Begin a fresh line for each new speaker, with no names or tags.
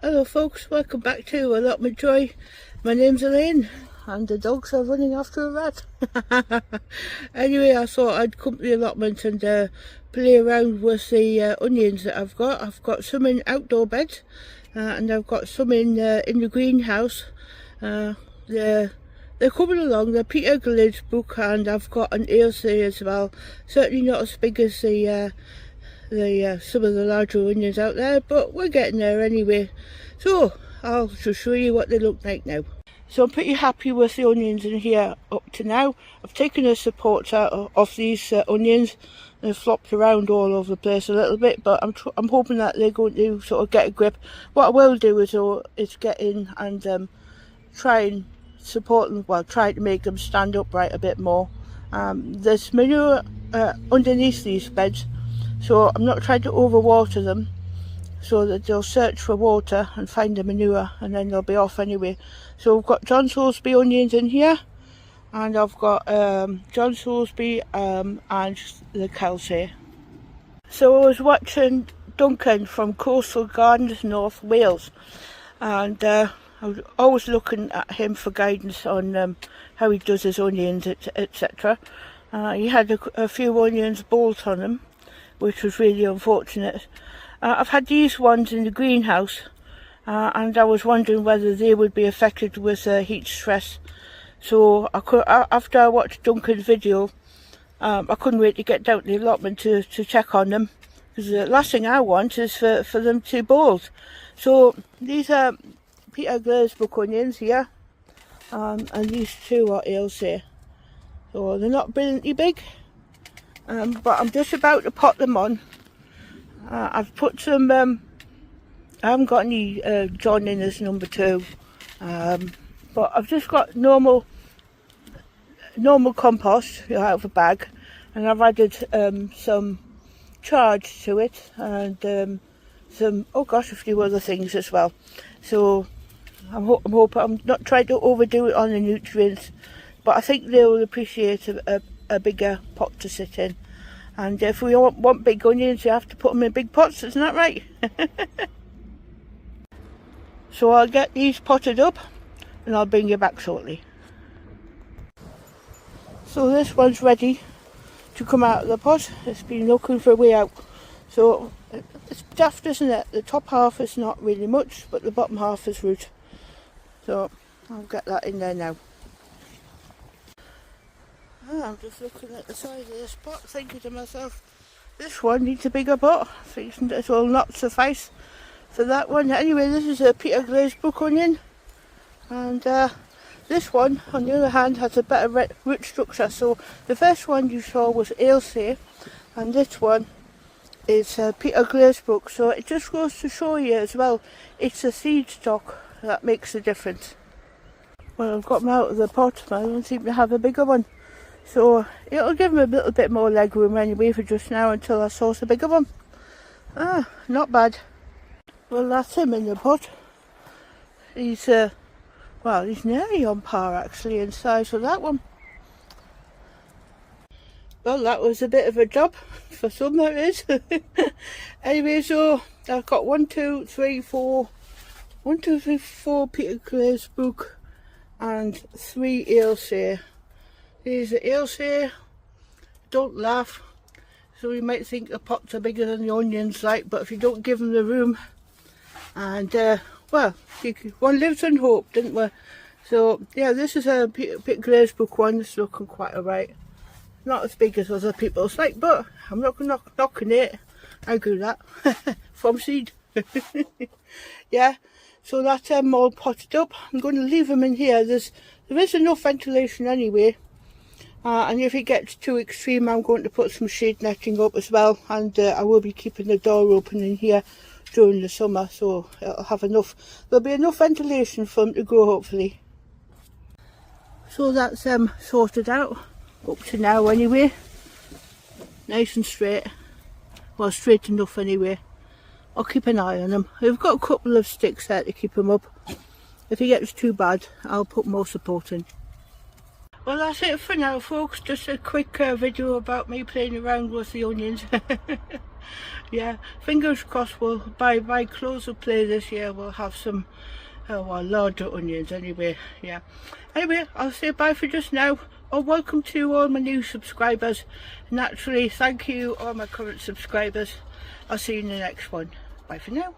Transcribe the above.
Hello folks, welcome back to Allotment Joy. My name's Elaine and the dogs are running after a rat. Anyway, I thought I'd come to the allotment and play around with the onions that I've got. I've got some in outdoor beds and I've got some in the greenhouse. They're coming along. They're Peter Gillard's book, and I've got an Ailsa as well. Certainly not as big as the some of the larger onions out there, but we're getting there anyway. So I'll just show you what they look like now. So I'm pretty happy with the onions in here up to now. I've taken the supports out of these onions. They've flopped around all over the place a little bit, but I'm hoping that they're going to sort of get a grip. What I will do is get in and try and support them, well, try to make them stand upright a bit more. There's manure underneath these beds, so I'm not trying to overwater them, so that they'll search for water and find the manure and then they'll be off anyway. So I've got John Salisbury onions in here, and I've got John Salisbury and the Kelsey. So I was watching Duncan from Coastal Gardens, North Wales, and I was always looking at him for guidance on how he does his onions, etc. He had a few onions bolt on him, which was really unfortunate. I've had these ones in the greenhouse, and I was wondering whether they would be affected with heat stress. So after I watched Duncan's video, I couldn't wait to get down to the allotment to check on them, because the last thing I want is for them to bolt. So these are Peter Gillard's book onions here, and these two are Ailsa. So they're not brilliantly big. But I'm just about to pot them on. I've put some, I haven't got any John in as number 2, but I've just got normal compost out of a bag, and I've added some charge to it, and some, oh gosh, a few other things as well. So I'm hoping, I'm not trying to overdo it on the nutrients, but I think they will appreciate a bigger pot to sit in. And if we want big onions, you have to put them in big pots, isn't that right? So I'll get these potted up and I'll bring you back shortly. So this one's ready to come out of the pot. It's been looking for a way out. So it's daft, isn't it? The top half is not really much, but the bottom half is root. So I'll get that in there now. I'm just looking at the size of this pot, thinking to myself, this one needs a bigger pot. Thinking it will not suffice for that one. Anyway, this is a Peter Gillard's book onion, and this one, on the other hand, has a better root structure. So the first one you saw was Ailsa, and this one is Peter Gillard's book. So it just goes to show you as well, it's a seed stock that makes the difference. Well, I've got them out of the pot, but I don't seem to have a bigger one. So it'll give him a little bit more leg room anyway for just now until I source a bigger one. Not bad. Well, that's him in the pot. He's well, he's nearly on par actually in size with that one. Well, that was a bit of a job for some, that is. Anyway, so I've got 1, 2, 3, 4 Peter Gillard's book and 3 Ailsa. These are Ailsa. Don't laugh. So you might think the pots are bigger than the onions, like, but if you don't give them the room, and well, one lives in hope, didn't we? So yeah, this is a Peter Gillard's book one. It's looking quite alright. Not as big as other people's, like, but I'm not knocking it. I do that from seed. Yeah. So that's all potted up. I'm going to leave them in here. There is enough ventilation anyway. And if it gets too extreme, I'm going to put some shade netting up as well, and I will be keeping the door open in here during the summer, so it'll have enough, there'll be enough ventilation for them to grow, hopefully. So that's sorted out up to now anyway, nice and straight, well, straight enough anyway. I'll keep an eye on them. We've got a couple of sticks there to keep them up. If it gets too bad, I'll put more support in. Well, that's it for now, folks. Just a quick video about me playing around with the onions. Yeah, fingers crossed we'll, by close of play this year, we'll have some larger onions anyway. Yeah. Anyway, I'll say bye for just now. Welcome to all my new subscribers. Naturally, thank you all my current subscribers. I'll see you in the next one. Bye for now.